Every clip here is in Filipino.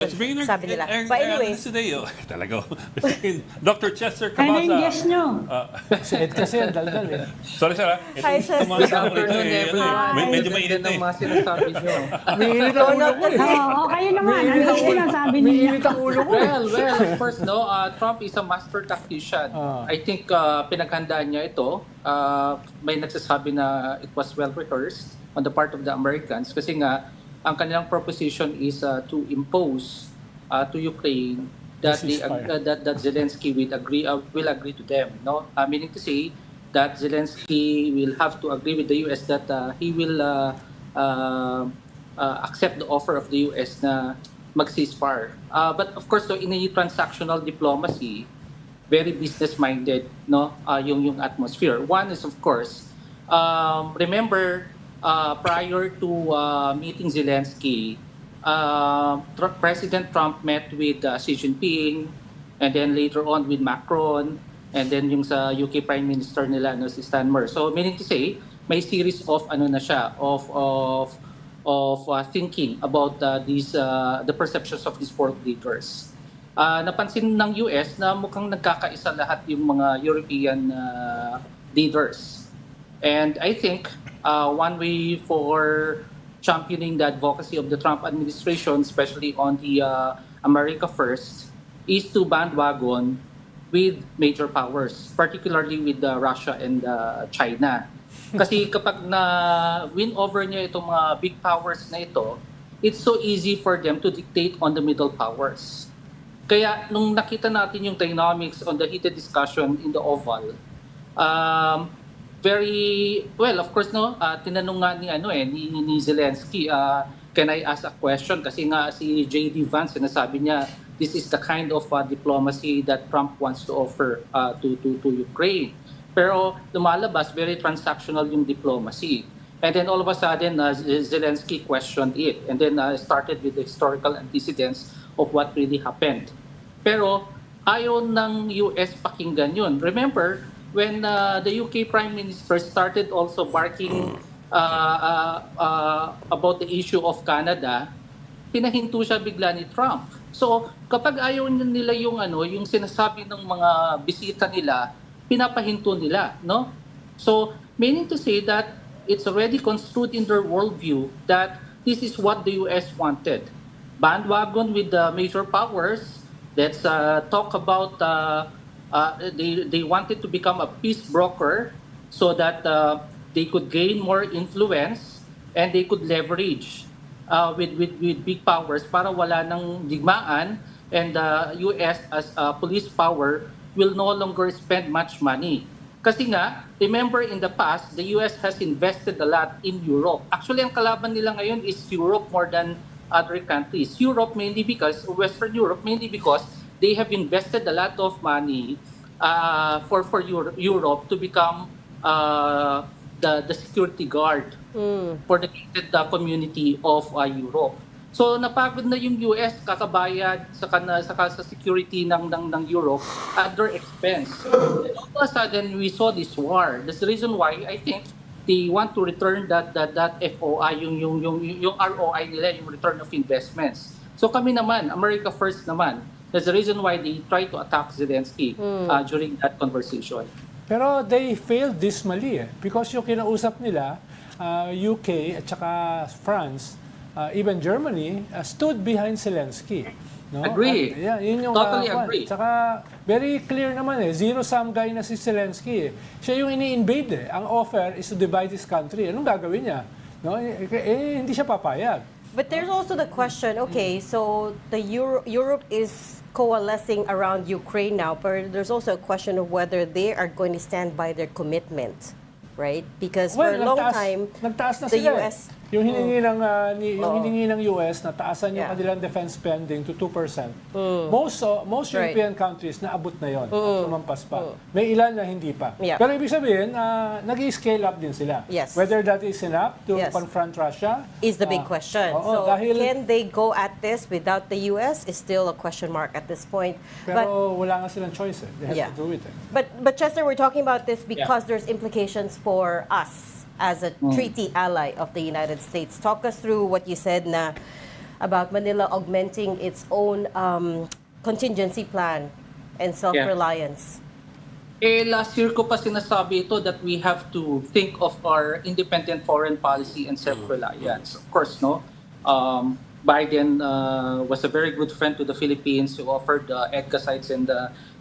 Let's bring in Sabi nila. But anyways, today, talaga. Dr. Chester Ano Cabalza. yung guest nyo? Si Ed kasi ang daldal eh. Sorry, sir. Hi, Chester. Medyo mainit ng eh. mga sinasabi nyo. Umiinit ang ulo ko eh. Oo, kayo naman. Ano yung sinasabi Umiinit niya? ang ulo ko. Well, of course, no. Trump is a master tactician. I think pinaghandaan niya ito. May nagsasabi na it was well rehearsed on the part of the Americans kasi nga ang kanilang proposition is to impose to Ukraine that that Zelensky will agree to them, no? Meaning to say that Zelensky will have to agree with the US that he will accept the offer of the US na mag-ceasefire. But of course, so in a transactional diplomacy, very business-minded, no? Yung atmosphere. One is of course, remember prior to meeting Zelensky, President Trump met with Xi Jinping, and then later on with Macron, and then yung sa UK Prime Minister nila si Steinmeier. So meaning to say, may series of thinking about the perceptions of these world leaders. Napansin ng US na mukhang nagkakaisa lahat yung mga European leaders. And I think one way for championing the advocacy of the Trump administration, especially on the America First, is to bandwagon with major powers, particularly with Russia and China. Kasi kapag na-win over niya itong mga big powers na ito, it's so easy for them to dictate on the middle powers. Kaya nung nakita natin yung dynamics on the heated discussion in the Oval, very well, of course, no. Tinanong nga ni Zelensky, can I ask a question? Kasi nga si J.D. Vance sinasabi niya, this is the kind of diplomacy that Trump wants to offer to Ukraine. Pero lumalabas very transactional yung diplomacy. And then all of a sudden, Zelensky questioned it, and then started with the historical antecedents of what really happened. Pero ayaw ng US pakinggan yun. Remember, when the UK Prime Minister started also barking about the issue of Canada, pinahinto siya bigla ni Trump. So kapag ayaw nila yung sinasabi ng mga bisita nila, pinapahinto nila, no? So meaning to say that it's already construed in their worldview that this is what the US wanted. Bandwagon with the major powers. Let's talk about they wanted to become a peace broker so that they could gain more influence and they could leverage with big powers para wala ng digmaan, and the US as a police power will no longer spend much money. Kasi nga, remember in the past, the US has invested a lot in Europe. Actually, ang kalaban nila ngayon is Europe more than other countries. Western Europe mainly because they have invested a lot of money for Europe to become the security guard for the gated community of Europe. So napagod na yung US kakabayad sa security ng Europe at their expense. And all of a sudden we saw this war. That's the reason why I think they want to return that FOI, yung ROI nila, yung return of investments. So kami naman, America First naman. That's the reason why they try to attack Zelensky during that conversation. Pero they failed dismally because yung kinausap nila, UK at saka France, even Germany, stood behind Zelensky. No? Agree. At, yun yung, Totally agree. Tsaka very clear naman zero-sum guy na si Zelensky. Siya yung ini-invade Ang offer is to divide his country. Anong gagawin niya? No? Hindi siya papayag. but there's also the question, okay, so the Europe is coalescing around Ukraine now, but there's also a question of whether they are going to stand by their commitment, right? Because for a long time, nagtaas na the sila US... Yung hiningi ng US na taasan yung kanilang defense spending to 2%. Most European countries naabot na yon, lumampas pa. May ilan na hindi pa. Pero ibig sabihin, nag-i-scale up din sila. Yes. Whether that is enough to confront Russia is the big question. So can they go at this without the US is still a question mark at this point. Pero wala nga silang choice. They have to do it. But Chester, we're talking about this because there's implications for us as a treaty ally of the United States. Talk us through what you said na about Manila augmenting its own contingency plan and self-reliance. Last year ko pa sinasabi ito that we have to think of our independent foreign policy and self-reliance. Of course, no? Biden was a very good friend to the Philippines who offered EDCA sites and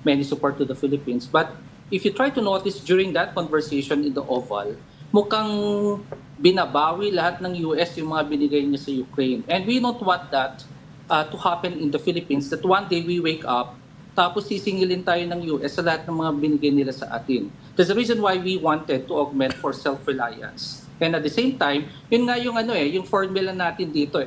many support to the Philippines. But if you try to notice during that conversation in the Oval, mukhang binabawi lahat ng US yung mga binigay niya sa Ukraine. And we don't want that to happen in the Philippines, that one day we wake up, tapos sisingilin tayo ng US sa lahat ng mga binigay nila sa atin. That's the reason why we wanted to augment for self-reliance. And at the same time, yun nga yung yung formula natin dito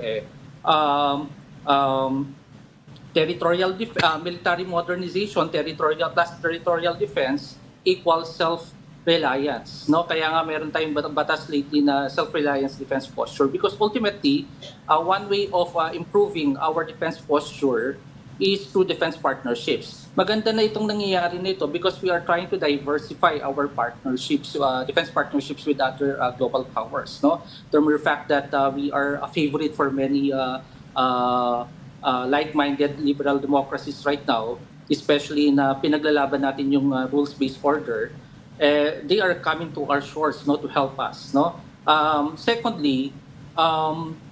military modernization, territorial defense equals self-reliance. No? Kaya nga meron tayong batas lately na self-reliance defense posture because ultimately, one way of improving our defense posture is through defense partnerships. Maganda na itong nangyayari nito because we are trying to diversify our partnerships, defense partnerships with other global powers. No, the mere fact that we are a favorite for many like-minded liberal democracies right now, especially na pinaglalaban natin yung rules-based order, they are coming to our shores, no, to help us. No, secondly,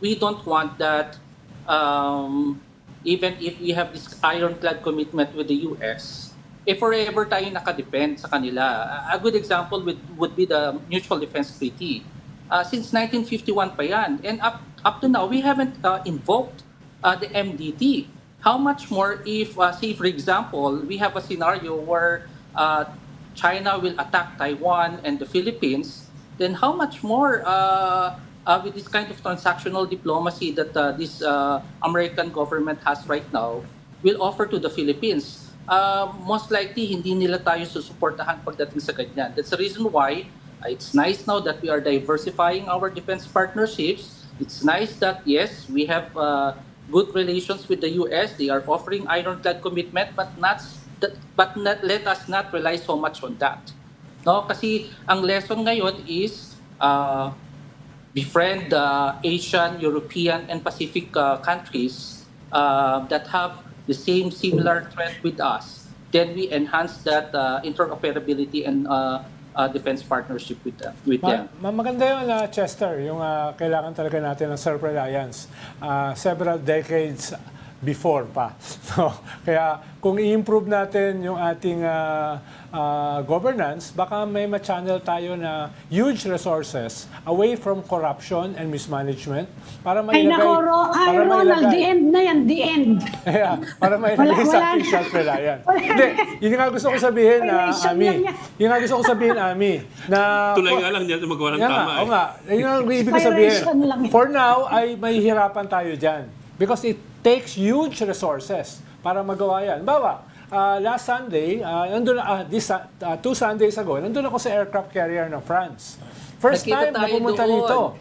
we don't want that. Even if we have this ironclad commitment with the US, if forever tayo nakadepend sa kanila. A good example would be the Mutual Defense Treaty. Since 1951 pa yan. And up to now, we haven't invoked the MDT. How much more if, say for example, we have a scenario where China will attack Taiwan and the Philippines, then how much more with this kind of transactional diplomacy that this American government has right now will offer to the Philippines. Most likely, hindi nila tayo susuportahan pagdating sa ganyan. That's the reason why it's nice now that we are diversifying our defense partnerships. It's nice that, yes, we have good relations with the US. They are offering ironclad commitment, but let us not rely so much on that. No? Kasi ang lesson ngayon is befriend Asian, European, and Pacific countries that have the same similar threat with us. Then we enhance that interoperability and defense partnership with them. Maganda yun, Chester, yung kailangan talaga natin ng self-reliance. Several decades before pa. So, kaya kung i-improve natin yung ating governance, baka may ma-channel tayo na huge resources away from corruption and mismanagement para Ay, mailagay... Ronald, the end na yan, the end. Yeah, para mailagay sa ating self-reliance. Hindi, yun nga gusto ko sabihin, Ami. Yun nga gusto ko sabihin, Ami, na... Tulay nga lang niya magawa ng tama. Oo nga, yun nga ibig ko sabihin. For now, ay may hirapan tayo dyan. Because it takes huge resources para magawa yan. Bawa, last Sunday, 2 Sundays ago, nandun ako sa aircraft carrier ng France. First time na pumunta rito.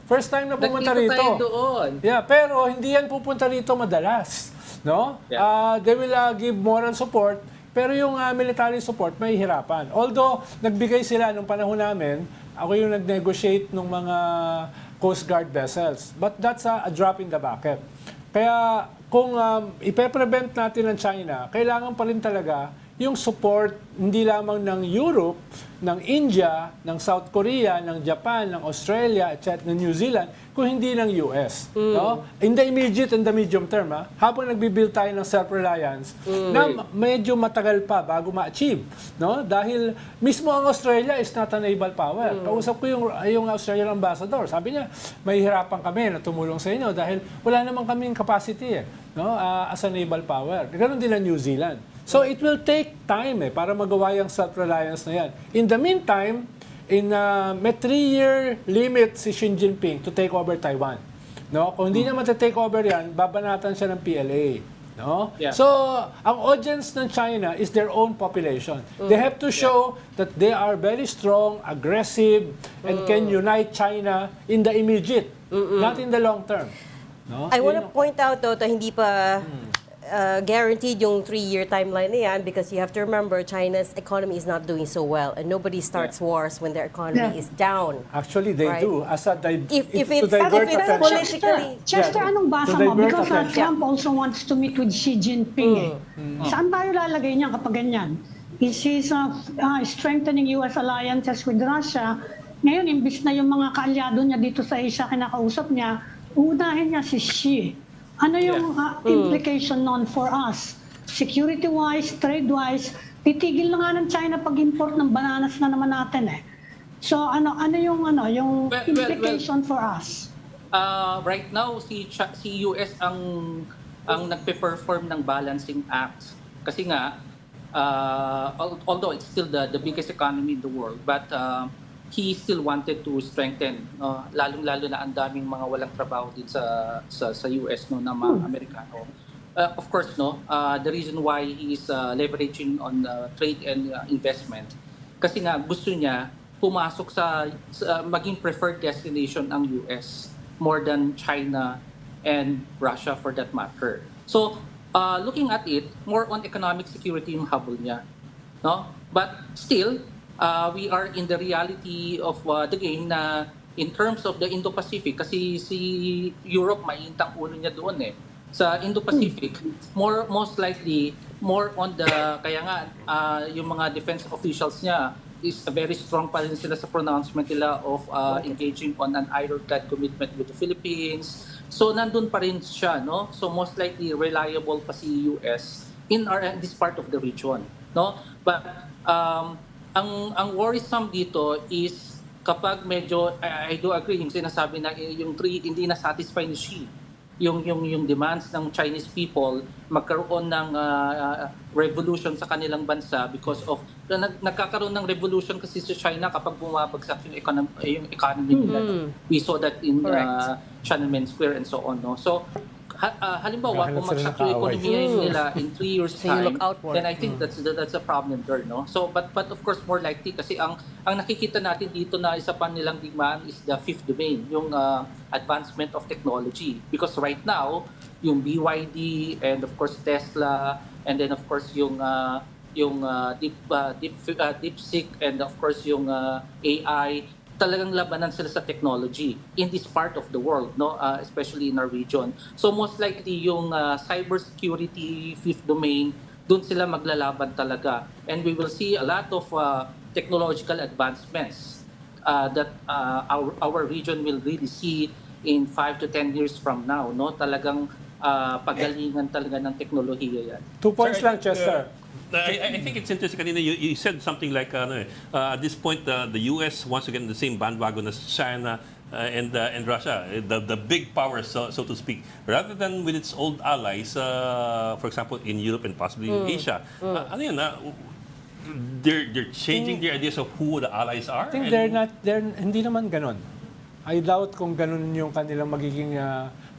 First time na pumunta rito. Nakita tayo doon. Yeah, pero hindi yan pupunta rito madalas. No? Yeah. They will give moral support, pero yung military support may hirapan. Although, nagbigay sila nung panahon namin, ako yung nag-negotiate ng mga Coast Guard vessels. But that's a drop in the bucket. Kaya kung ipe-prevent natin ng China, kailangan pa rin talaga yung support hindi lamang ng Europe, ng India, ng South Korea, ng Japan, ng Australia, etc., ng New Zealand, kung hindi ng US. No? In the immediate and the medium term, habang nagbibuild tayo ng self-reliance, na medyo matagal pa bago ma-achieve. No? Dahil mismo ang Australia is not a naval power. Kausap ko yung Australian ambassador. Sabi niya, may hirapan kami na tumulong sa inyo dahil wala naman kaming capacity no? As a naval power. Ganon din ang New Zealand. So it will take time para magawa yung self-reliance na yan. In the meantime, may 3-year limit si Xi Jinping to take over Taiwan. No? Kung hindi niya take over yan, babanatan siya ng PLA. No? Yeah. So, ang audience ng China is their own population. They have to show that they are very strong, aggressive, and can unite China in the immediate, not in the long term. No? I want to point out though, hindi pa guaranteed yung 3-year timeline na yan because you have to remember China's economy is not doing so well and nobody starts wars when their economy is down. Actually, they Right. do. As a If to it's divert politically- attention. Chester, Yeah, anong basa to mo? divert Because attention. Trump also wants to meet with Xi Jinping. Saan tayo lalagay niya kapag ganyan? Is he strengthening U.S. alliances with Russia? Ngayon, imbis na yung mga kaalyado niya dito sa Asia kinakausap niya, unahin niya si Xi. Ano yung implication nun for us? Security-wise, trade-wise, titigil na nga ng China pag-import ng bananas na naman natin eh. So ano yung implication for us? Right now, si US ang nagpe-perform ng balancing act. Kasi nga, although it's still the biggest economy in the world, but he still wanted to strengthen, lalong-lalo na ang daming mga walang trabaho din sa US na mga Amerikano. Of course, the reason why he is leveraging on trade and investment, kasi nga gusto niya pumasok sa maging preferred destination ang US more than China and Russia for that matter. So, looking at it, more on economic security yung habol niya. No? But still, we are in the reality of the game na in terms of the Indo-Pacific, kasi si Europe maiintang ulo niya doon eh. Sa Indo-Pacific, most likely, more on the, kaya nga, yung mga defense officials niya is very strong pa rin sila sa pronouncement nila of engaging on an ironclad commitment with the Philippines. So nandun pa rin siya, no? So most likely reliable pa si US in this part of the region, no? But ang worrisome dito is kapag medyo I do agree yung sinasabi na yung hindi na satisfy ni Xi yung demands ng Chinese people, magkaroon ng revolution sa kanilang bansa because of nagkakaroon ng revolution kasi sa China kapag bumabagsak yung economy nila. We saw that in Tiananmen Square and so on, no? So halimbawa bumagsak yung ekonomiya nila in 3 years So you time, look outward. then I think that's a problem there, no? So but of course more likely kasi ang nakikita natin dito na isa pa nilang digmaan is the fifth domain, yung advancement of technology, because right now yung BYD and of course Tesla and then of course yung DeepSeek and of course yung AI, talagang labanan sila sa technology in this part of the world, no, especially in our region. So most likely yung cybersecurity fifth domain, doon sila maglalaban talaga, and we will see a lot of technological advancements that our region will really see in 5 to 10 years from now, no? Talagang pagalingan talaga ng teknolohiya yan. 2 points lang, Chester. I think it's interesting. Kanina, you said something like, at this point, the U.S. wants to get in the same bandwagon as China and Russia, the big powers, so to speak, rather than with its old allies, for example, in Europe and possibly in Asia. Ano yun, they're changing their ideas of who the allies are? I think hindi naman ganon. I doubt kung ganon yung kanilang magiging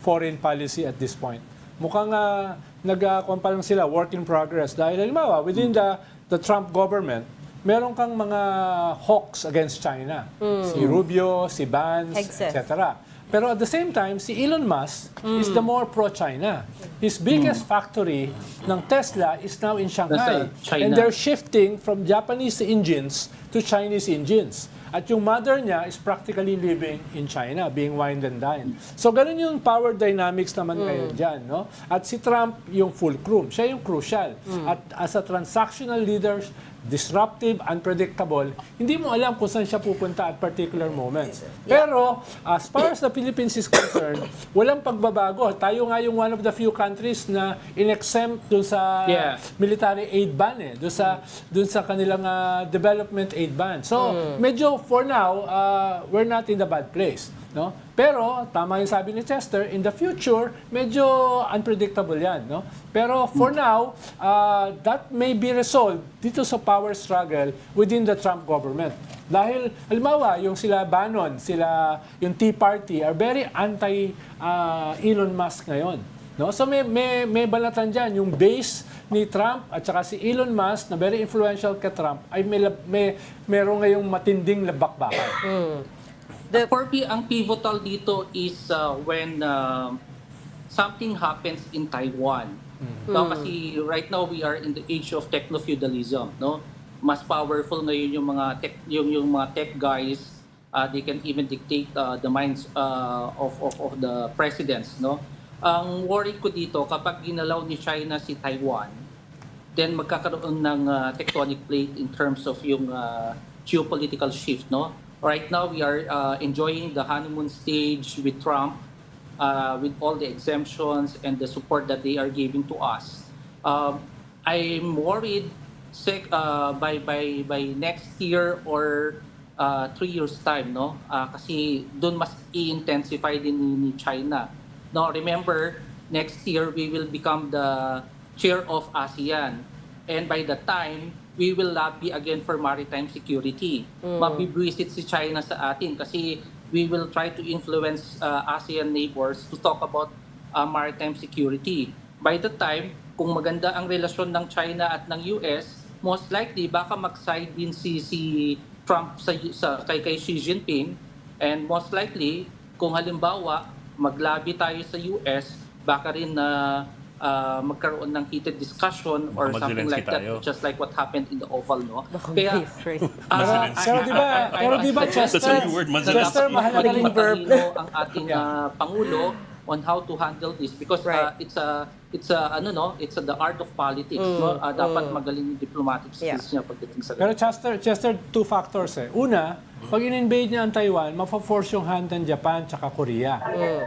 foreign policy at this point. Mukhang nag-kuwan pa lang sila, work in progress. Dahil halimbawa, within the Trump government, meron kang mga hawks against China. Si Rubio, si Vance, etc. Pero at the same time, si Elon Musk is the more pro-China. His biggest factory ng Tesla is now in Shanghai. China. And they're shifting from Japanese engines to Chinese engines. At yung mother niya is practically living in China, being wined and dined. So ganun yung power dynamics naman ngayon dyan, no? At si Trump yung fulcrum, siya yung crucial. At as a transactional leader, disruptive, unpredictable, hindi mo alam kung saan siya pupunta at particular moments. Pero as far as the Philippines is concerned, walang pagbabago. Tayo nga yung one of the few countries na in-exempt dun sa military aid ban dun sa kanilang development aid ban. So medyo for now, we're not in the bad place, no? Pero tama yung sabi ni Chester, in the future medyo unpredictable 'yan, no? Pero for now, that may be resolved dito sa power struggle within the Trump government. Dahil halimbawa, yung sila Bannon, yung Tea Party are very anti Elon Musk ngayon. No? So may balatan diyan, yung base ni Trump at saka si Elon Musk na very influential kay Trump ay meron ngayong matinding labakbakan. For me, ang pivotal dito is when something happens in Taiwan No, kasi right now we are in the age of techno-feudalism, no? Mas powerful ngayon yung mga tech guys. They can even dictate the minds of the presidents, no? Ang worry ko dito, kapag ginalaw ni China si Taiwan, then magkakaroon ng tectonic plate in terms of yung geopolitical shift, no? Right now we are enjoying the honeymoon stage with Trump, with all the exemptions and the support that they are giving to us. I'm worried by next year or 3 years time, no? Kasi doon mas i-intensify din ni China. No, remember, next year we will become the chair of ASEAN. And by that time, we will lobby again for maritime security. Mabibwisit si China sa atin kasi we will try to influence ASEAN neighbors to talk about maritime security. By the time, kung maganda ang relasyon ng China at ng US, most likely baka mag-side din si Trump kay Xi Jinping, and most likely kung halimbawa mag-lobby tayo sa US, baka rin na magkaroon ng heated discussion or something like that, just like what happened in the Oval, no? Kaya pero di ba Chester, mahalaga rin ang ating pangulo on how to handle this because it's the art of politics, no? Dapat magaling yung diplomatic skills niya pagdating sa Pero Chester, two factors eh. Una, pag in-invade niya ang Taiwan, mafa-force yung hand ng Japan tsaka Korea.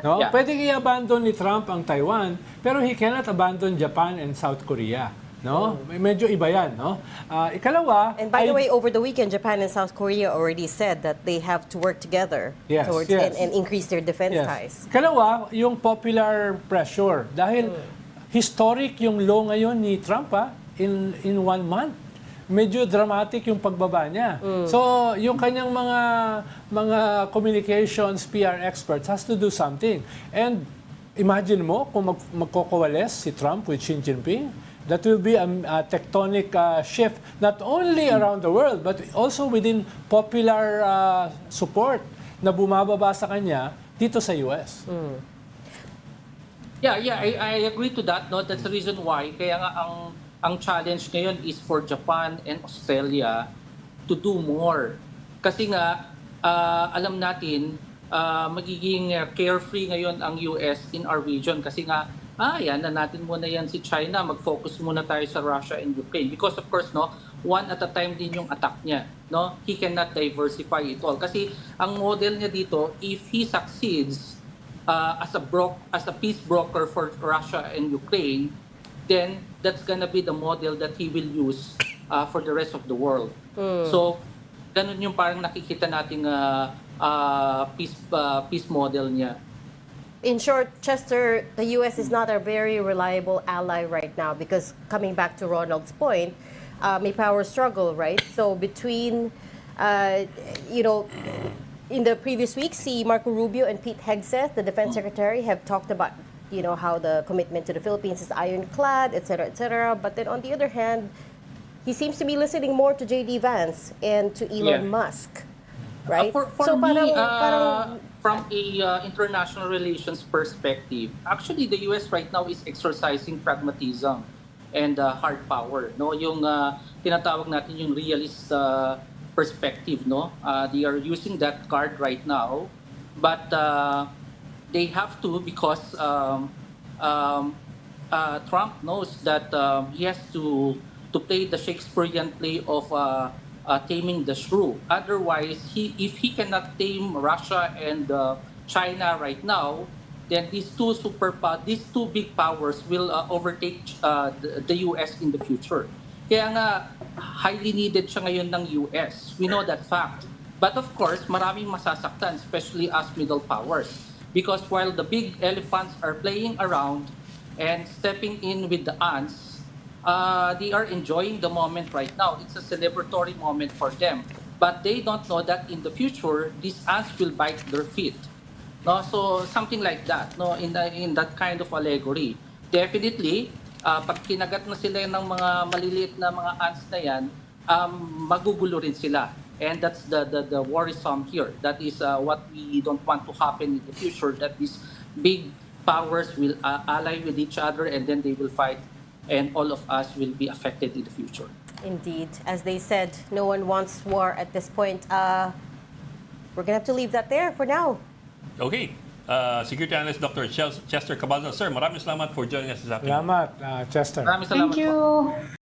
No? Yeah. Pwede i-abandon ni Trump ang Taiwan, pero he cannot abandon Japan and South Korea. No? Medyo iba yan, no? Ikalawa, And by the way, over the weekend, Japan and South Korea already said that they have to work together and increase their defense ties. Ikalawa, yung popular pressure. Dahil historic yung law ngayon ni Trump in 1 month. Medyo dramatic yung pagbaba niya. So, yung kanyang mga communications, PR experts has to do something. And imagine mo kung magkokowales si Trump with Xi Jinping, that will be a tectonic shift not only around the world but also within popular support na bumababa sa kanya dito sa US. Yeah, I agree to that. No, that's the reason why. Kaya nga ang challenge ngayon is for Japan and Australia to do more. Kasi nga alam natin magiging carefree ngayon ang US in our region kasi nga yan na natin muna yan si China, mag-focus muna tayo sa Russia and Ukraine because of course no, one at a time din yung attack niya, no? He cannot diversify it all kasi ang model niya dito, if he succeeds as a peace broker for Russia and Ukraine, then that's gonna be the model that he will use for the rest of the world. So ganun yung parang nakikita nating peace model niya. In short, Chester, the U.S. is not a very reliable ally right now because coming back to Ronald's point, may power struggle, right? So between, in the previous week, see Marco Rubio and Pete Hegseth, the defense secretary, have talked about, how the commitment to the Philippines is ironclad, et cetera, et cetera. But then on the other hand, he seems to be listening more to J.D. Vance and to Elon Musk, right? For so me, parang from a international relations perspective, actually the US right now is exercising pragmatism and hard power. No, yung tinatawag natin yung realist perspective. No, they are using that card right now, but they have to because Trump knows that he has to play the Shakespearean play of taming the shrew. Otherwise, if he cannot tame Russia and China right now, then these two big powers will overtake the US in the future. Kaya nga, highly needed siya ngayon ng US. We know that fact. But of course, maraming masasaktan, especially as middle powers. Because while the big elephants are playing around and stepping in with the ants, they are enjoying the moment right now. It's a celebratory moment for them. But they don't know that in the future, these ants will bite their feet. No, so something like that. No, in that kind of allegory. Definitely, pag kinagat na sila ng mga maliliit na mga ants na yan, magugulo rin sila. And that's the worrisome here. That is what we don't want to happen in the future. That these big powers will ally with each other, and then they will fight, and all of us will be affected in the future. Indeed. As they said, no one wants war at this point. We're going to have to leave that there for now. Okay. Security Analyst Dr. Chester Cabalza. Sir, maraming salamat for joining us this afternoon. Salamat, Chester. Maraming salamat Thank po. you.